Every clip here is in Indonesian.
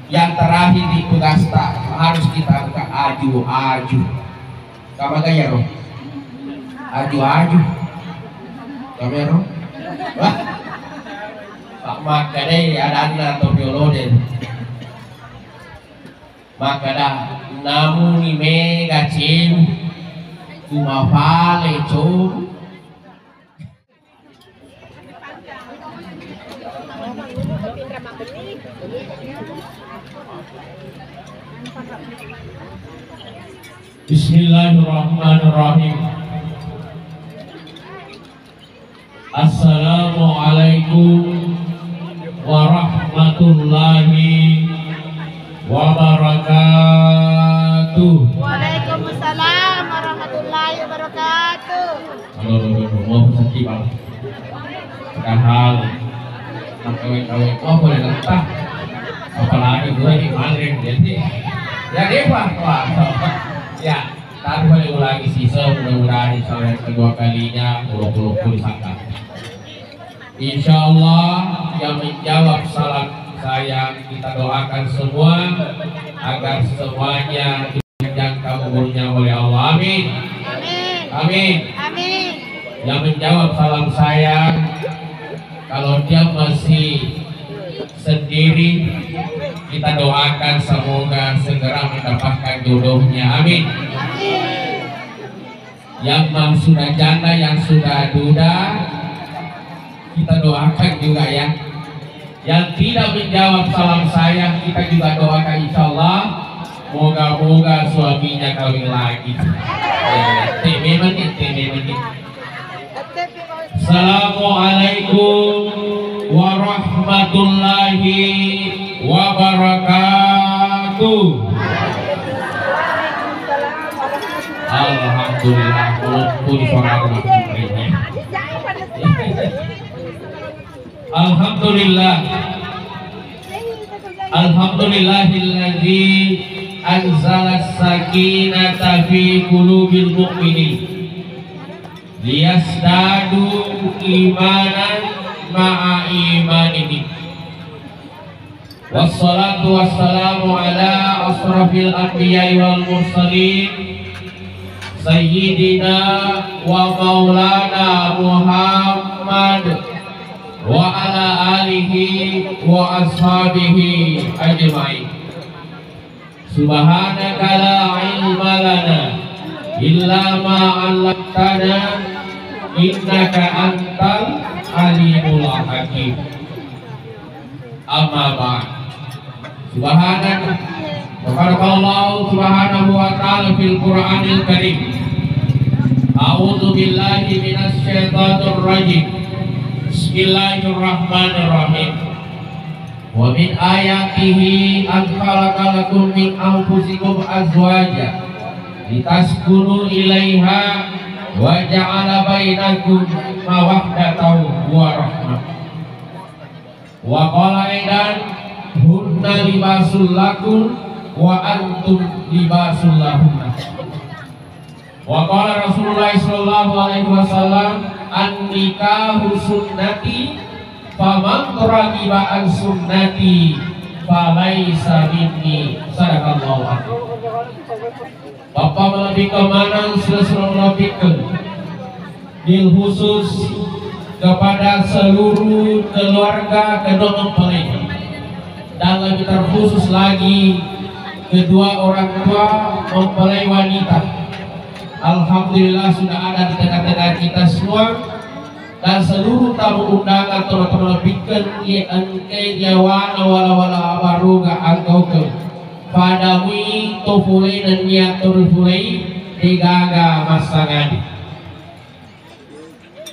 Yang terakhir di Pegasta harus kita buka aju-aju. Kamu gaya roh? Aju-aju. Kamu ya roh? Wah, Pak maka deh ada atau biologi. Maka dah namun ni mega cim cuma vale cum. Bismillahirrahmanirrahim. Assalamualaikum warahmatullahi wabarakatuh. Waalaikumsalam warahmatullahi wabarakatuh. Mau sakit bang. Padahal kawan-kawan mau boleh lentah. Apalagi gue ini maling jadi wah ya tadi boleh ulangi sisa mudah-mudahan insya kedua kalinya puluh disangka. Insya Allah yang menjawab salam saya kita doakan semua agar semuanya dijangka umurnya oleh Allah. Amin. Amin. Amin. Amin. Yang menjawab salam saya kalau dia masih sendiri kita doakan semoga segera mendapatkan jodohnya. Amin. Amin. Yang sudah janda, yang sudah duda kita doakan juga ya. Yang tidak menjawab salam saya kita juga doakan insya Allah moga-moga suaminya kawin lagi. Assalamualaikum warahmatullahi wabarakatuh. Alhamdulillah walaupun suara Alhamdulillah. Alhamdulillahilladzi anzala sakinata fi qulubil mu'minin liyasdadu imanan ma'a imanihim. Wassalatu wassalamu ala asrafil anbiya'i wal mursalin sayyidina wa maulana Muhammad wa ala alihi wa ashabihi ajma'in. Subhanaka la ilma lana illa ma 'allamtana innaka antal alimul hakim. Amma ba'd. Subhanaka Subhanallah subhanahu wa ta'ala fil Qur'anil Karim. A'udzu billahi minasy syaithanir rajim. Bismillahirrahmanirrahim. Wa min ayatihi an khalaqalakum min anfusikum azwaja litaskunu ilaiha wa ja'ala bainakum mawaddatan wa rahmah. Wa qala aidan hunna libasul lakum wa antum libasul lahunna. Wa qala Rasulullah sallallahu alaihi wasallam an-nikahu sunnati faman ragiba an sunnati falaisa minni. Sadaqallahu alaihi. Bapak melebih kemana sudah melebihkan bil khusus kepada seluruh keluarga kedua mempelai dan lebih terkhusus lagi kedua orang tua mempelai wanita. Alhamdulillah sudah ada di tengah-tengah kita semua dan seluruh tamu undangan teman-teman lebihkan engke jawana wala baruga angkau padami tofulai dan niatur fulai digaga masangadi.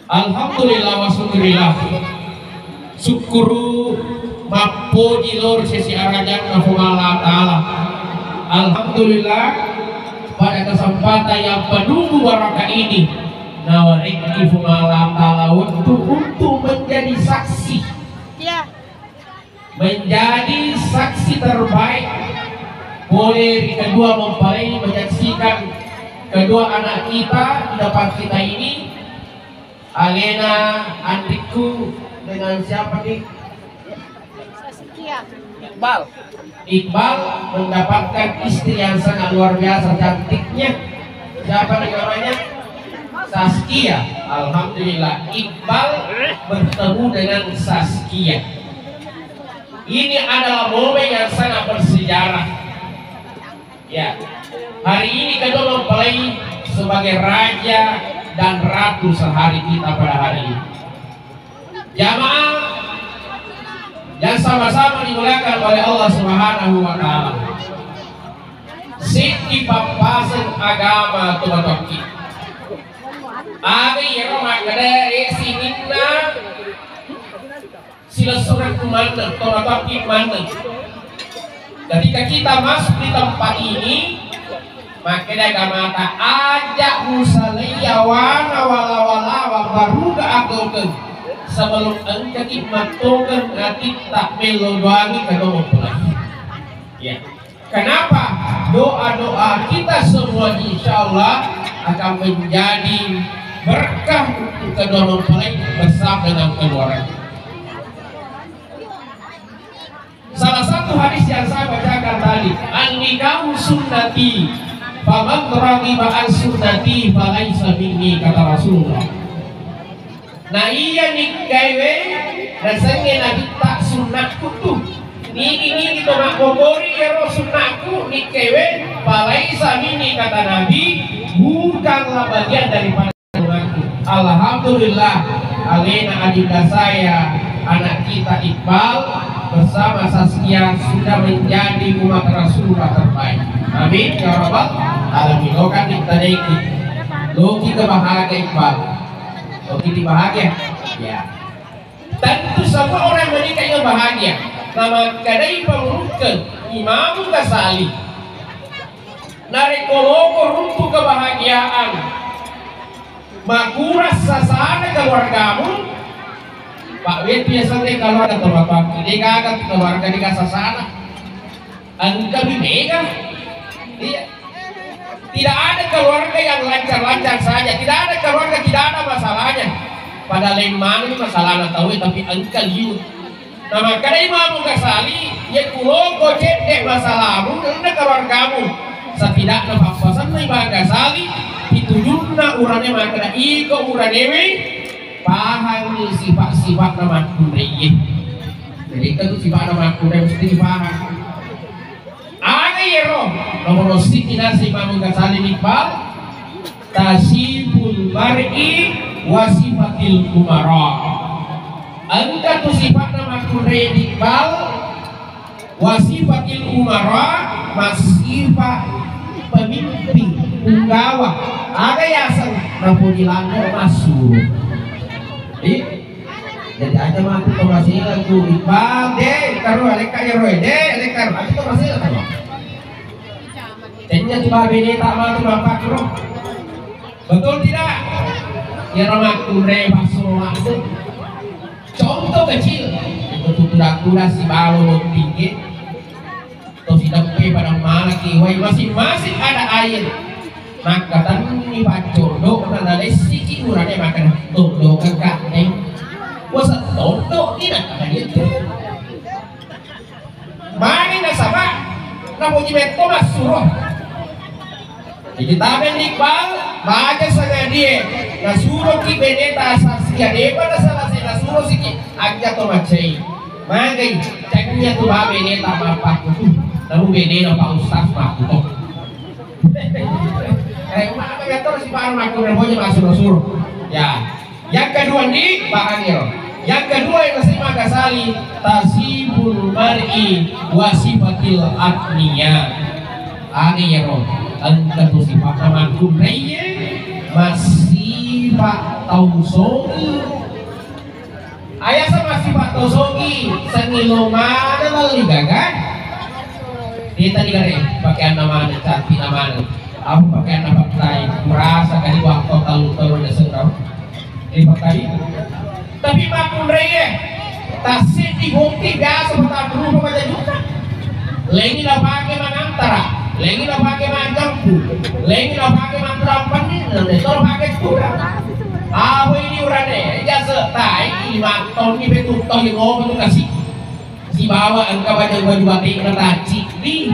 Alhamdulillah wa syukurillah. Syukuru mapuji lor sisi arajan Allah Ta'ala. Alhamdulillah pada kesempatan yang penuh barakah ini nawariki Allah Ta'ala untuk menjadi saksi ya. Menjadi saksi terbaik boleh kedua mempelai menyaksikan kedua anak kita di depan kita ini. Alena Andriku dengan siapa nih? Iqbal. Iqbal mendapatkan istri yang sangat luar biasa cantiknya. Siapa namanya? Saskia. Alhamdulillah Iqbal bertemu dengan Saskia. Ini adalah momen yang sangat bersejarah. Ya, hari ini kedua mempelai sebagai raja dan ratu sehari kita pada hari ini. Jamaah yang sama-sama dimuliakan oleh Allah Subhanahu wa taala. Siti papasan agama tu batoki. Abi ya makada sinina sila surat mana tu batoki mana. Ketika kita masuk di tempat ini, maka agama tak ajak musaliya wana wala baru ke agoken. Sebelum engkau khidmatokan nanti tak melodoangi kedua mempelai. Ya. Kenapa? Doa-doa kita semua insya Allah akan menjadi berkah untuk kedua mempelai bersama dengan keluarga. Salah satu hadis yang saya bacakan tadi, an-nikahu sunnati, faman raghiba an sunnati falaisa minni, kata Rasulullah. Nah iya nikawe rasanya nabi tak sunnahku tuh ini kita nak bogori ya roh sunnahku nikawe falaisa minni, kata Nabi, bukanlah bagian daripada sunnahku. Alhamdulillah alena adinda saya, anak kita Iqbal bersama Saskia sudah menjadi umat Rasulullah terbaik. Amin ya rabbal alamin. Lo kan kita naiki, lo kita bahagia Iqbal. Oke, bahagia, ya. Tentu semua orang menikah yang bahagia. Nama kadai pemurutkan Imam Ghazali. Narekoloko runtuh kebahagiaan. Makuras sasana keluargamu. Pak Wet biasanya kalau ada keluarga ini kagak keluarga di sasana. Anda bimega. Iya. Tidak ada keluarga yang lancar-lancar saja. Tidak ada keluarga tidak ada masalahnya. Pada lain mana masalahnya tahu tapi engkau liu. Nah makanya Imam Ghazali ya kulo gocek masalahmu karena keluargamu. Setidaknya papasan Imam Ghazali ditujukna urangnya makanya iko uranewe paham sifat-sifat nama kunreye. Jadi itu sifat nama kunreye mesti dipaham. Roh nomor sikina si Imam Ghazali Iqbal tasibul mar'i wasifatil umara. Angka tu sifat nama kunreye Iqbal wasifatil umara, masifat pemimpin punggawa ada yasan napodilango masuk. Jadi aja mampu kemasilan tu Iqbal deh karo aleka ya roy deh aleka aku kemasilan tu. Tanya tu babi tak mau tu bapak roh. Betul tidak? Ya ramah kunre basuh itu. Contoh kecil itu kuda-kuda si balo tinggi. Terus tidak pada mana kiwai masing-masing ada air. Maka tani bacor do karena lesi urane makan do kakak nih. Wasa do tidak ada itu. Mari nasabah. Namun jimet Thomas suruh. Jadi tamen Iqbal baca sangat dia nasuruh ki beneta Saskia dia pada salah saya nasuruh siki agak to macai magai caknya tu ba beneta bapak tu namun beneta pak ustaz mak tu mana betul si baru mak tu masuk ya. Yang kedua di bahannya yang kedua yang Imam Ghazali tasibul mar'i wasifatil atniya ani ya roh. Anta tu sifat nama kunreye masih pak tausogi ayah sama sifat tausogi sengilo mana lali gagan dia tadi kare pakaian nama ada cantik nama ada aku pakaian nama pakai merasa kali waktu talu ada serau ini pakai tapi pak kunreye tasik dibukti biasa betul berupa pada juta lagi lah pakai mangantara lagi nak pakai macam tu, lagi nak pakai macam ni, nanti kalau pakai kurang. Apa ini urane? Jasa tai 5 tahun ni betul tahu yang ngomong tu kasih. si bawa engkau baju batik neraci di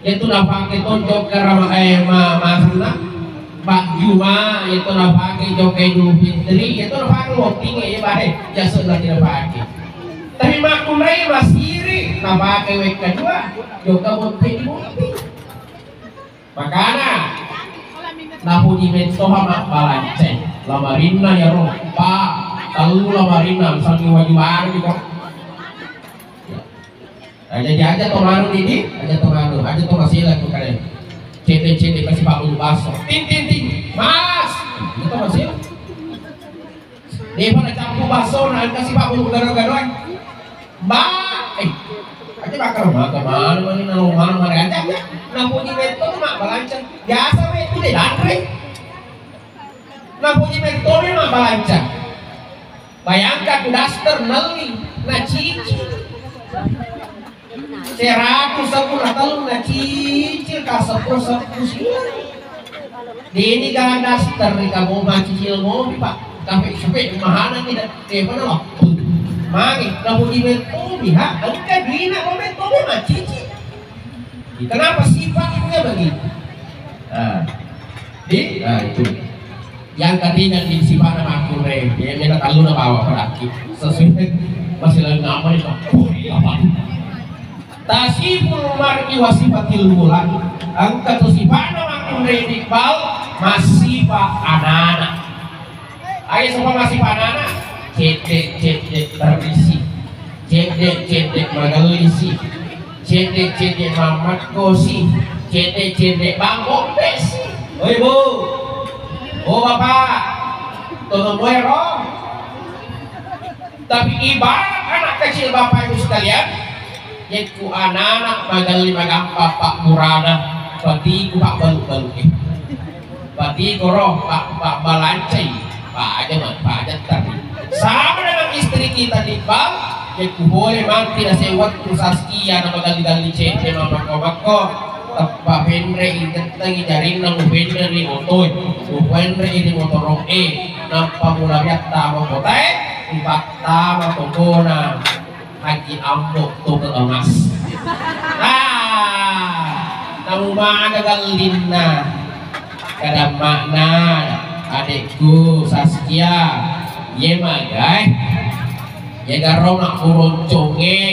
itu pakai tonjok kerama masuna Pak Juma itu pakai jokai dulu fitri itu pakai voting ya baik ya sudah tidak pakai tapi makum rai masiri pakai wek kedua juga voting makanya napuji mento hama balance lamarina ya roh pak kalau lamarina sambil wajib baru juga aja tomanu ini aja to masih lagi kalian cete kasih pak ulu baso tin mas itu masih dia pada campur baso nah kasih pak ulu gado-gadoan mbak aja bakar mah kemana ini mana aja napuji mento mah balance biasa itu deh lantai napuji mento mah balance bayangkan daster neli na cici seratus sepuluh tahun na cicil ka sepuluh sih ini gak daster di kamu mah cicil mobil pak sampai mahanan tidak mana loh mangi napuji mento ha enggak bina mento mah cici kenapa sifatnya begitu itu yang tadinya di sifat nama aku dia minta kalau nak bawa peraki sesuai masih lagi nama itu apa tasiful mar'i wasifatil bulan angka tu sifat nama aku Iqbal masifah anak-anak ayo semua masifah anak-anak cedek terisi cedek magalisi cedek Mamat Kosi cedek Bang Kompes oi bu oh bapak tolong wero tapi ibarat anak kecil bapak ibu sekalian yaitu anak-anak magali magampa pak murana batiku pak balu-balu batiku roh pak balancai pak aja tadi sama dengan istri kita di bang yaitu boleh mati nasi waktu Saskia nama gali-gali cete mama-mako Pak Pendre ingat lagi jaring nang Pendre ni motor, Pendre ini motor nampak mula biak tamu kota empat tamu togona haji ambok toge emas. Namu mana galina, kada makna adikku Saskia, ye magai, ye garong nak urun conge,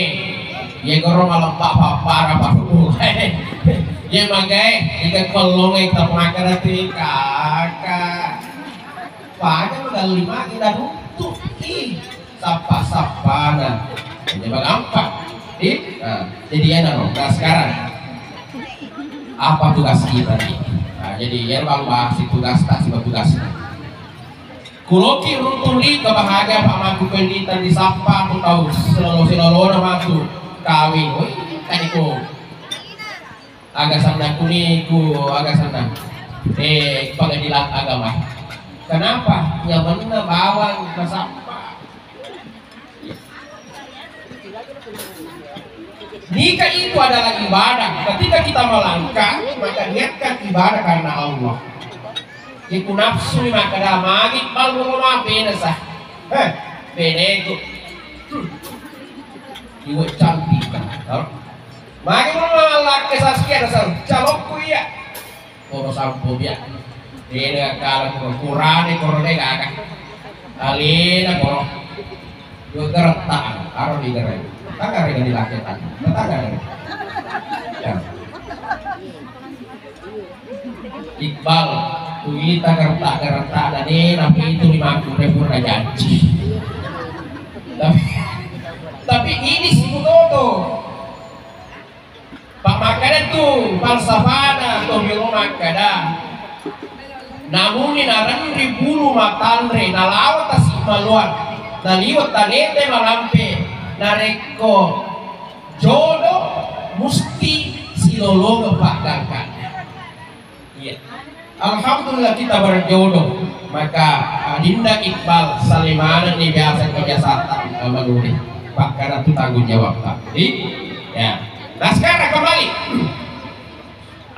ye garong malam para ya magai jika kolong kita pengacara kakak pada modal 5 kita nutup sapa nah jadi gampang jadi ya nah sekarang apa tugas kita nih jadi ya kalau bahas tugas tak sih tugas kuloki runtuli kebahagiaan Pak Maku pendidikan di sapa aku tahu selalu nama aku kawin kan itu agak sana kuniku agak sana pengadilan agama kenapa nyamannya bawang ke sampah nikah itu adalah ibadah ketika kita melangkah maka niatkan ibadah karena Allah itu nafsu maka dah magik malu rumah benasah benego ibu cantik mari menolak ke Saskia dasar calokku ya koro sampo biak dia kalau kurang koro deh kakak alina koro dua geretak karo di gerai tangga dengan dilakukan tangga ya Iqbal kita geretak dan ini tapi itu 50.000 janji tapi ini si Budodo Pak Makada tuh falsafana tuh bilang Makada namun ini naran di bulu matandre nalawat tasik maluan naliwat tanete malampe nareko jodoh musti silolo ngepakangkan iya alhamdulillah kita berjodoh maka Dinda Iqbal Salimana ini biasa kebiasaan menurut Pak karena itu tanggung jawab Pak ya. Nah sekarang kembali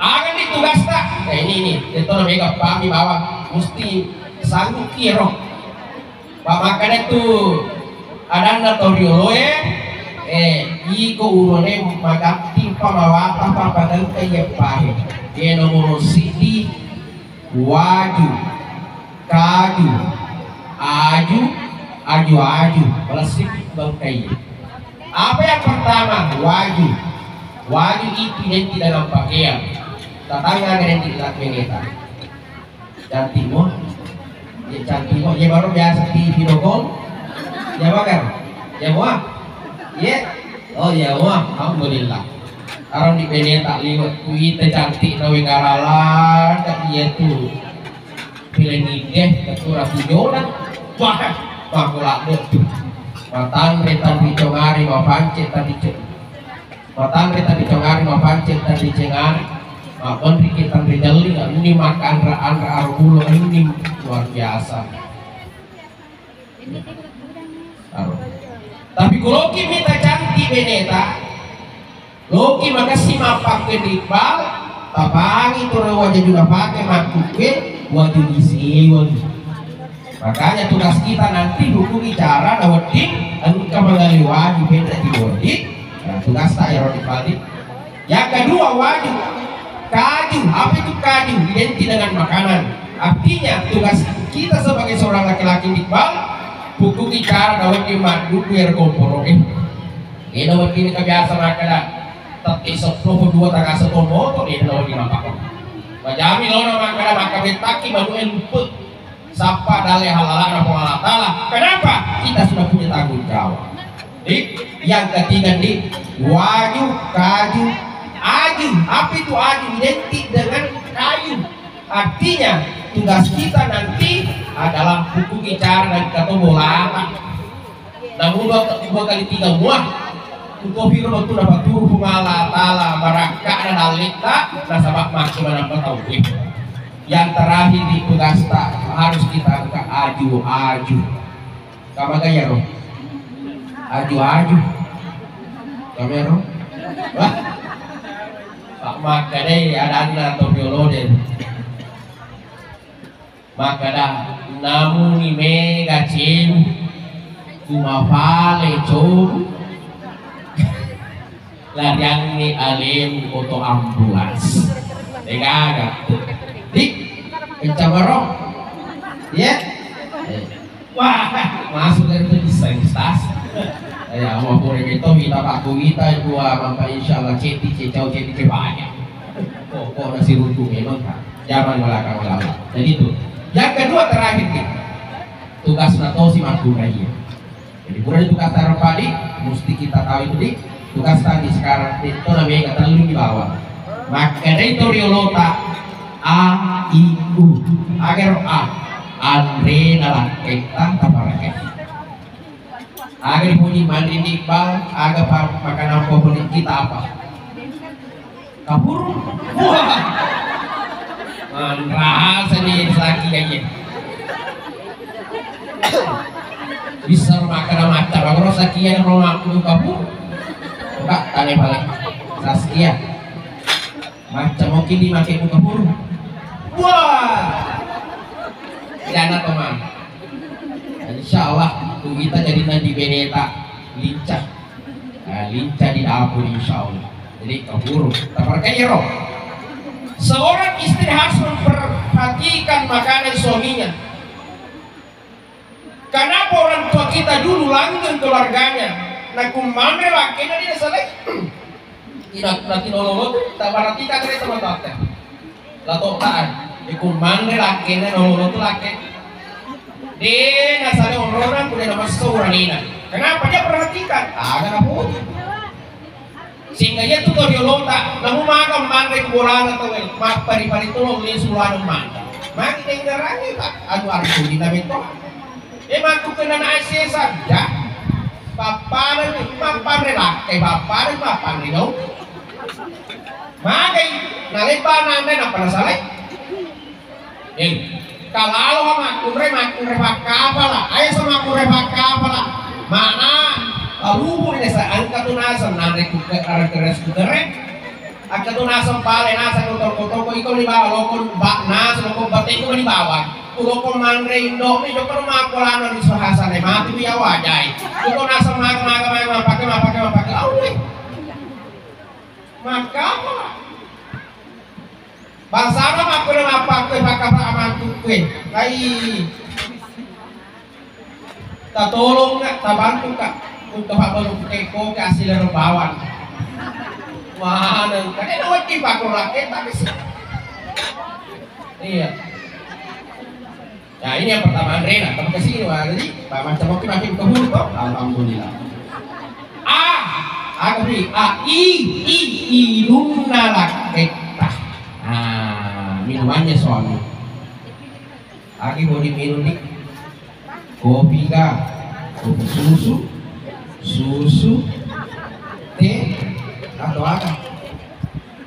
akan ditugas tak ini itu namanya kami bawa mesti sanggup kiro Pak makan itu ada natoriolo iko urone magati pamawata papadang kaya pahe nomor sidi waju kaju aju aju aju belasik bangkai. Apa yang pertama? Waju. Waju itu identik dalam pakaian. Tatangga identik dalam peneta. Cantik mo, ya cantik mo. Ya baru biasa di video call. Ya bakar, ya muah, ya. Oh ya muah, alhamdulillah. Orang di peneta liwat kita cantik nawe ngaralan, tak iya tuh. Pilih ngideh, ketura tujuan. Wah, makulak deh. Matang retan dicongari mau pancet tadi ceng. Matang retan dicongari mau pancet tadi cengar. Makon rikitan rijali ini makan ra arbulu ini luar biasa. Tapi kalau kita cantik beneta, loki makasih mapak ke dikbal, tapangi itu wajah juga pakai makuke wajah isi wajah. Makanya tugas kita nanti buku bicara dawetin engkau mengali wajib beda di wajib. Nah, tugas saya roti balik. Yang kedua wajib kaju. Apa itu kaju? Identik dengan makanan. Artinya tugas kita sebagai seorang laki-laki iqbal buku bicara dawetin madu biar komporo. Ini dawetin kebiasaan makanya. Tapi sepuluh dua tangga sepuluh motor ini dawetin apa? Majami lono makanya maka betaki baru lupa. Sapa dalih halala Allah Ta'ala. Kenapa? Kita sudah punya tanggung jawab. Yang ketiga nih, waju, kaju, aju. Apa itu aju? Identik dengan kayu. Artinya tugas kita nanti adalah buku bicara dan kata bola. Namun dua kali tiga buah. Untuk firman itu dapat turun Allah Ta'ala baraka dan alita nasabak maksimal tahu. Yang terakhir di tugas tak harus kita angkat aju. Kamu gaya roh? Aju. Kamu ya roh? Wah, tak maka deh ada atau biologi. Maka dah namun ni mega cim cuma vale cum larian ni alim foto ambulans. Ega Dik, pencamaro, ya, wah, masuk dari itu disengkas. Ya, mau boleh itu kita pakai kita dua, maka insya Allah cecau banyak. Kok nasi runtuh memang kan, jangan belakang. Jadi itu. Yang kedua terakhir nih, tugas nato si margunaya. Jadi bukan tugas taruh padi, mesti kita tahu itu dik. Tugas tadi sekarang itu namanya kata lu di bawah. Maka itu riolota. A, I, U agar A Andre dalam kita taparake agar puji mandi nikbal agar makanan favorit kita apa? Kapur? Wah mantra seni lagi kayaknya bisa makanan macam kalau sakian rumah aku kapur enggak tanya balik Saskia macam mungkin dimakai kapur. Wah, jangan teman. Insya Allah kita jadi nanti beneta lincah, lincah di dapur insya Allah. Jadi keburu. Terpercaya roh. Seorang istri harus memperhatikan makanan suaminya. Kenapa orang tua kita dulu langgeng keluarganya? Nah kumane lakinya dia selesai. Tidak nanti nolong tak perhatikan dari teman-teman. Lato taan, ikumane lakinya nolong tu laki. Dia nasanya orang punya nama Sauranina. Kenapa dia perhatikan? Ada apa? Sehingga dia tuh diolota, namun makan mandai kuburan atau mak pari-pari tolong lihat suluan mandai. Mak kita ngerani tak? Anu arti kita betul. Emang tu kena nasi saja. Papan laki, papan ni dong. Makai nalipan nanti apa nasalai? Kalau makure pakapa lah, ayo sama makure pakapa lah. Mana luhur ini saya angkat tunasan nanti keres kuderek. Angkat tunasan pale nasa kotor-kotor ko ikaw di bawah lokon bak nas lokon batik ko di bawah. Kulo ko mangre Indo, ito ko makulano di sahasa na mati biya wajay. Kulo nasa maga mapake. Away. Maka bangsa na makule mapake amantukwe. Kay tatulong na, tabantu ka. Kung kapabalong ko kasi laro bawan. Mahanang ka. Nawag kipa ko raket tapi iya. Nah ini yang pertama Andrena, tapi kesini lagi, Pak macam makin kebun kok, alhamdulillah. Aku beri inunalak kita. Minumannya soalnya. Lagi mau diminum nih, kopi kah, kopi susu, teh, atau apa?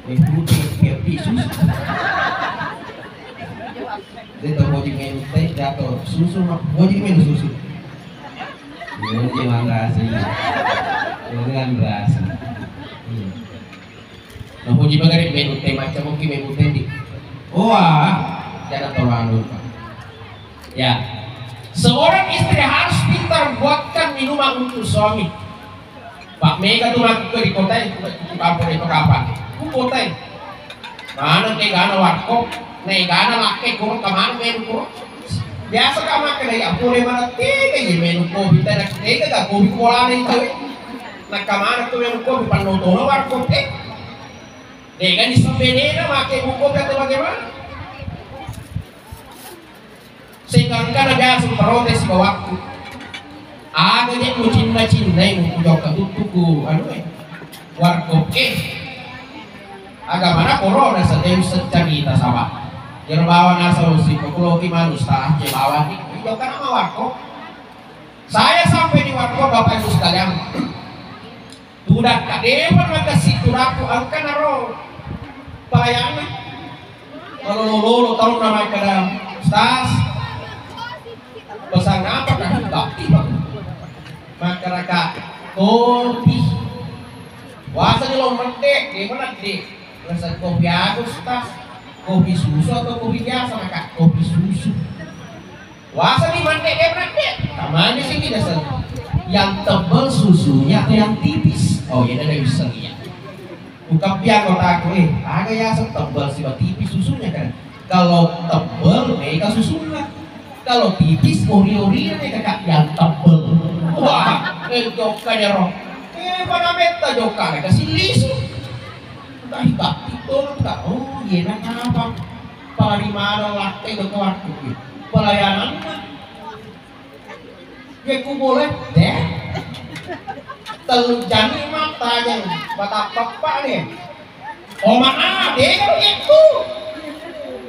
Teh putih, kopi susu. Dito mau diminum teh atau susu, mau diminum susu. Ini jangan rasa, jangan rasa. Nah, mau diminum minum teh macam mungkin minum teh di. Wah, jangan terlalu lupa. Ya, seorang istri harus pintar buatkan minuman untuk suami. Pak Mega tuh aku di kota itu kampung itu kapan? Kota. Mana kayak gana warkop? Negana laki kurang kemana menu kurang biasa kama kena ya boleh mana tiga je menu kopi tak tiga gak kopi kola nih itu nak kemana tuh menu kopi panotono warkop dengan disembunyikan pakai buku atau bagaimana sehingga kan biasa protes waktu ada yang mau cinta yang mau jauh tuku warkop agak mana corona sedang secerita sama yang bawa nasa musik, kalau gimana ustaz, bawa nih, itu kan sama warkop. Saya sampai di warkop bapak ibu sekalian, sudah kadewan makasih turaku, angkat naro pelayanan. Kalau lolo tahu nama kada ustaz, pesan apa kan? Bakti masyarakat kopi, wasa di lompat dek, gimana dek? Pesan kopi aku ustaz. Kopi susu atau kopi biasa maka kopi susu. Wasa di mana namanya sih tidak sel. Yang tebal susunya atau yang tipis? Oh ya ada bisa ya. Bukan biar kotak ada yang tebal sih tipis susunya kan. Kalau tebal mereka susunya. Kalau tipis ori mereka yang tebal. Wah, jokanya roh. Pada meta jokanya kasih lisu. Tak itu tak oh iya apa parimana laki ke waktu pelayanan ya ku boleh deh telujani mata yang batak papa nih oh maaf deh kalau itu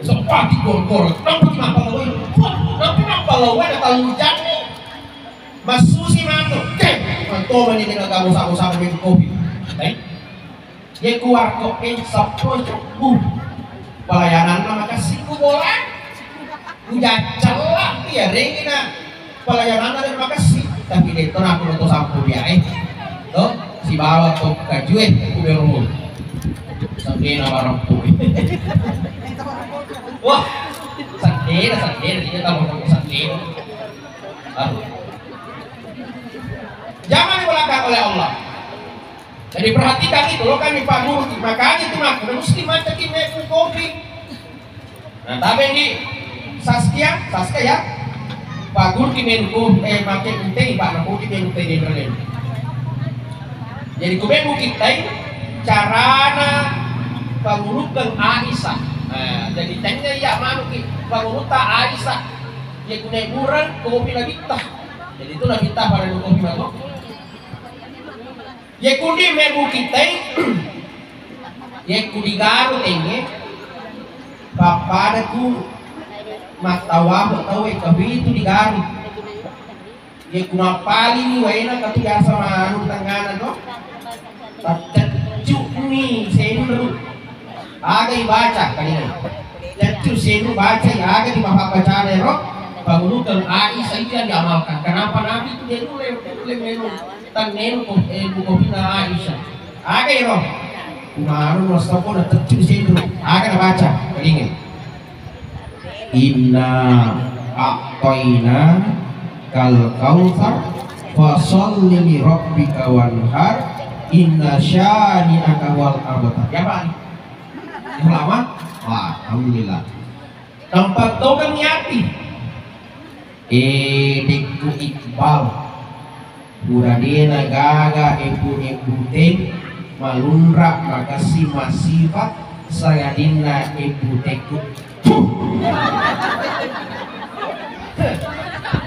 seperti gor-gor kenapa lo ada telujani mas susi masuk mantu ini dengan kamu sama-sama minum kopi ya keluar kopi sepuluh pelayanan nama kasih ku boleh udah celak ya ringina pelayanan ada makasih tapi itu aku untuk sampu dia tuh si bawa tuh kajue ku berumur sampai nama rampu wah sakit kita mau sakit jangan dibelakang oleh Allah. Jadi perhatikan itu loh kami Pak Guru, makanya itu mesti macam ini kopi. Nah tapi di Saskia ya, Pak Guru di menko makin penting Pak Guru di menko di Berlin. Jadi kumenko kita carana Pak Guru dengan Aisyah. Nah, jadi tanya ya mana Pak Guru tak Aisyah, dia kunai kurang kopi lagi tah. Jadi itu lagi tah pada kopi baru. Ya kudi mebu kita, ya kudi garu tinggi, papa ada tu matawa tahu kabi itu digaru, ya kuna pali ni waina katu biasa manu tanganan no, cuk ni senu, aga baca kalian, cuk senu baca ya aga di bapak baca no, bangun kalau ai saja diamalkan, kenapa nabi itu dia boleh minum. Tanenu kopi na Aisyah. Aga iro. Kumaru rasa ko na tercuk situ. Aga na baca. Keringin. inna a'toina kal kautsar fasholli li rabbika wanhar inna syani'aka wal abtar. Ya Pak, yang lama? Wah, alhamdulillah. Tempat token nyati dekku Iqbal Buradena gaga ibu ting malunra makasih masifat saya dinna ibu tekut.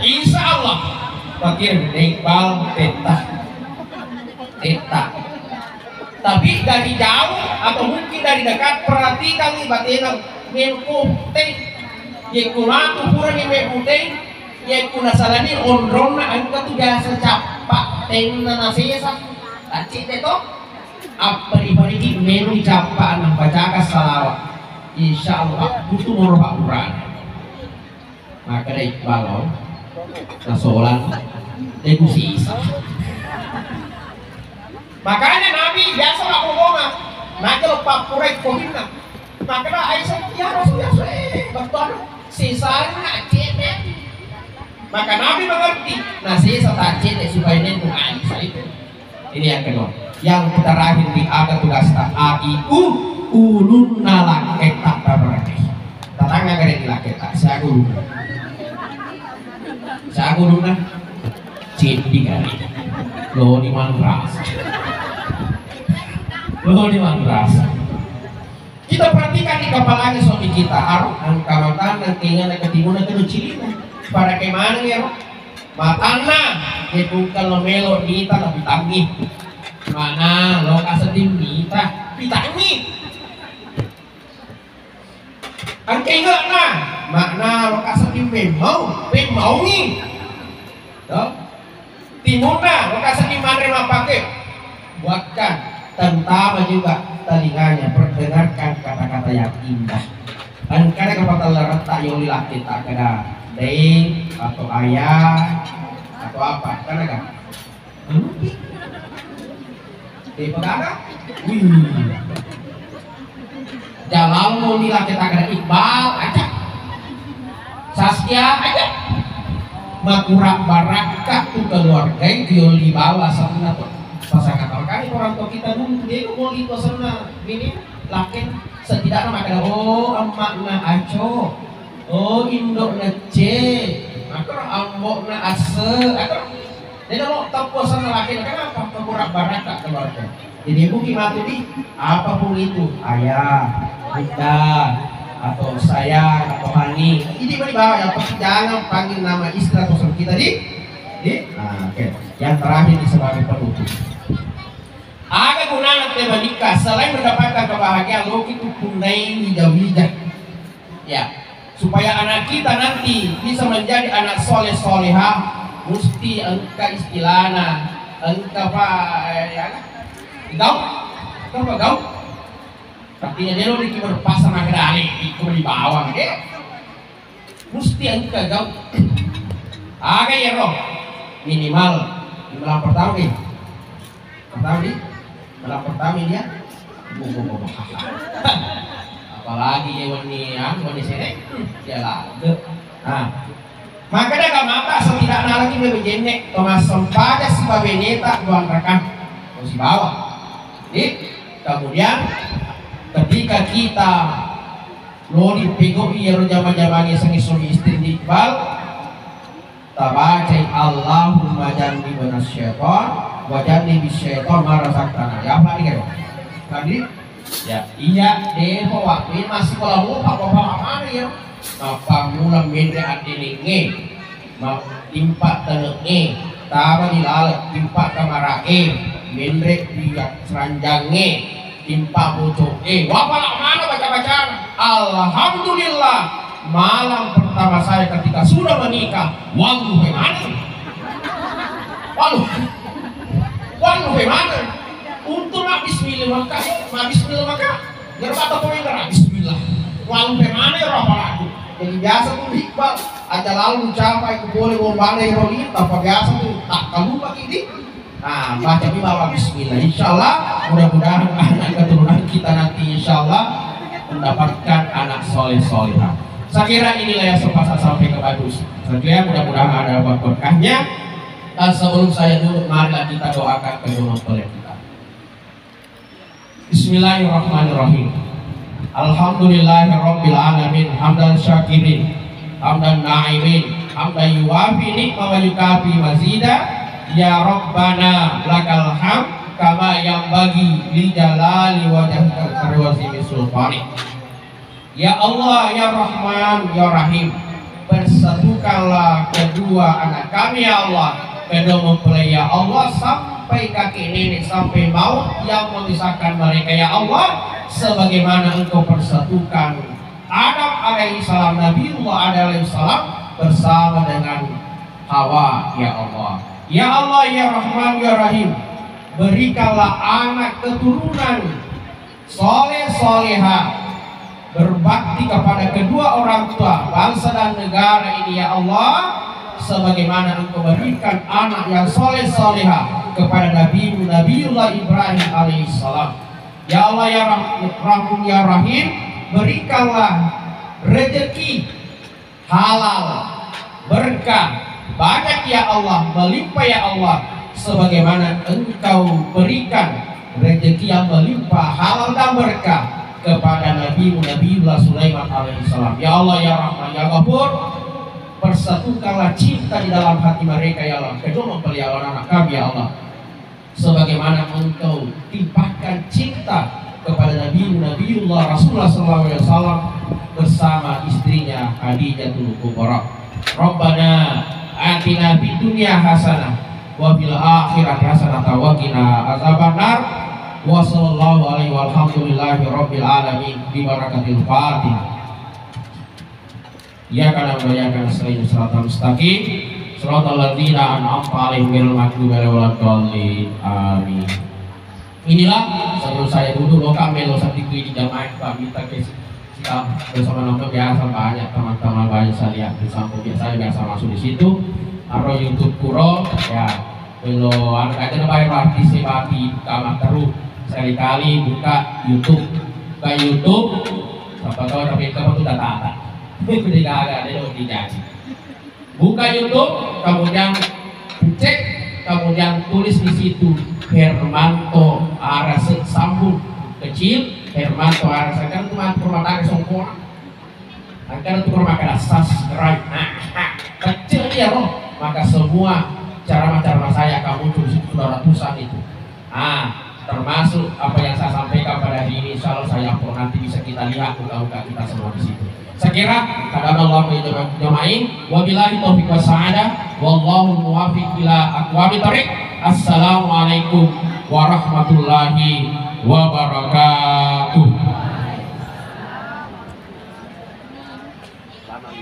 Insya Allah pakir Iqbal teta. Tapi dari jauh atau mungkin dari dekat perhatikan nih batena menputih yekunatu pura ni menputih yekuna salani ondrona angka tu biasa capak tengna nasesa tadi itu apa di menu capak nang baca salawat insya Allah butuh merubah Quran maka dari Iqbal nasolan negosi isa. Makanya Nabi biasa lah ngomongnya, nah kalau Pak Purek kohina, makanya Aisyah ya Rasulullah betul sisanya cene. Maka Nabi mengerti, nah sisa tak cene supaya nentu Aisyah itu. Ini yang kedua. Yang terakhir di agak tugas tak aiu ulun nalak ketak tabarake. Tatangga kare dilaketa, saya guru. Saya guru nah cedi kali. Lo di mangras. Lo di mangras. Kita perhatikan di kepalanya suami kita harus angkamatan nantinya ke timur ke cilina. Para kemana ya? Matana itu kalau melo nita lebih tangi. Mana lo kasetim nita ditangi. Angke enggak nah, makna lo kasetim mau nih. Tuh. Timuna, lokasi di mana pakai buatkan tentama juga telinganya perdengarkan kata-kata yang indah dan kadang kata letak yang lilaki tak kada deng atau ayah atau apa karena kan di pegara jalan mau lilaki tak kada Iqbal aja Saskia aja makurak barakah tuh keluarga yang dibawa sana tuh pasangan kali orang tua kita dulu dia mau itu sana ini lakin setidaknya maka emak na aco indok na c maka ambok na ase jadi kalau tak puasa na lakin kenapa makurak barakah keluarga jadi mungkin mati di apapun itu ayah bunda atau saya atau hani ini bawah yang pasti jangan panggil nama istri atau suami kita oke. Yang terakhir di sebagai penutup agak gunanya tema nikah selain mendapatkan kebahagiaan lo itu punai wijah ya supaya anak kita nanti bisa menjadi anak soleh solehah mesti engkau istilahnya engkau gaul artinya dia udah kira pasang agrari itu di bawah mesti engkau gaul agak ya roh minimal pertama nih malam pertama dia apalagi ya wani sini dia lagu maka dah gak mata setidaknya lagi bebejenek Thomas sempada si babeneta buang rekam si bawah kemudian ketika kita lo dipegok iya zaman-zamannya sengi suami istri Iqbal tabacai Allahumma janni banasyaitan wajani bisyaitan marasaktana ya apa nih tadi ya iya deh waktu masih kalau apa mana ya apa mula mendre adilinge mau timpa tenenge tawa dilalat timpa kamarake mendre dia seranjange timpa bocoke wapala mana baca-baca alhamdulillah malam pertama saya ketika sudah menikah waduh bagaimana untuk nak bismillah maka biar kata pointer bismillah waduh bagaimana ya apa lagi jadi biasa tuh Iqbal aja lalu capai ke boleh ngombale rolita apa biasa tuh tak lupa ini baca di bawah bismillah insyaallah mudah-mudahan anak keturunan kita nanti insyaallah mendapatkan anak soleh solehah Saya kira inilah yang sempat saya sampai ke Badus. Saya kira mudah-mudahan ada berkahnya. Dan sebelum saya duduk, marilah kita doakan kedua mempelai kita. Bismillahirrahmanirrahim. Alhamdulillahirabbil alamin, hamdan syakirin, hamdan na'imin, hamdan yuwafi nikma wa yukafi mazida. Ya Rabbana lakal hamd kama yang bagi li jalali wajhika karwasimi sultani. Ya Allah, ya Rahman, ya Rahim, bersatukanlah kedua anak kami ya Allah, kedua mempelai ya Allah, sampai kakek nenek, sampai maut yang memisahkan mereka ya Allah, sebagaimana Engkau persatukan Adam alaihissalam, Nabiullah alaihissalam bersama dengan Hawa ya Allah. Ya Allah, ya Rahman, ya Rahim, berikanlah anak keturunan soleh solehah, berbakti kepada kedua orang tua, bangsa dan negara ini ya Allah, sebagaimana Engkau berikan anak yang soleh solehah kepada Nabiullah Ibrahim alaihissalam. Ya Allah, ya Rahman, ya Rahim, berikanlah rezeki halal, berkah, banyak ya Allah, melimpah ya Allah, sebagaimana Engkau berikan rezeki yang melimpah, halal dan berkah kepada Nabiullah Sulaiman alaihissalam. Ya Allah, ya Rahman, ya Ghafur, persatukanlah cinta di dalam hati mereka ya Allah, kedua mempelai anak kami ya Allah, sebagaimana Engkau timpahkan cinta kepada Nabiullah Rasulullah SAW bersama istrinya Khadijatul Kubra. Rabbana atina fid dunya hasanah wa fil akhirati hasanah wa qina azabannar. Wa sallallahu alaihi walhamdulillahi rabbil alamin bi barakatil Fatihah. Ya kana bayakan selain siratal mustaqim siratal ladzina an'amta alaihim ghairil maghdubi alaihim waladdallin. Amin. Inilah sebelum saya duduk lo kami lo sampai di jamaah kami kita bersama nama biasa banyak teman-teman banyak saya lihat di samping biasa masuk di situ. Aro YouTube Kuro ya lo anak aja bayar artis sebati kamar terus sekali-kali buka YouTube siapa tahu tapi kamu tuh data tidak ada yang dijanji. Buka YouTube, kemudian cek, kemudian tulis di situ Hermanto Arase sambung kecil, Hermanto Arase kan itu rumah tangga sempurna. Akan itu rumah tangga subscribe, kecil ya loh. Maka semua cara-cara saya kamu tulis itu sudah ratusan itu. Termasuk apa yang saya sampaikan pada hari ini, insya Allah saya pun nanti bisa kita lihat muka-muka kita semua di situ. Saya kira kadang-kadang jamain wabillahi taufiq wassadah wallahu muwaffiq ila aqwamit thoriq. Assalamualaikum warahmatullahi wabarakatuh. Selamat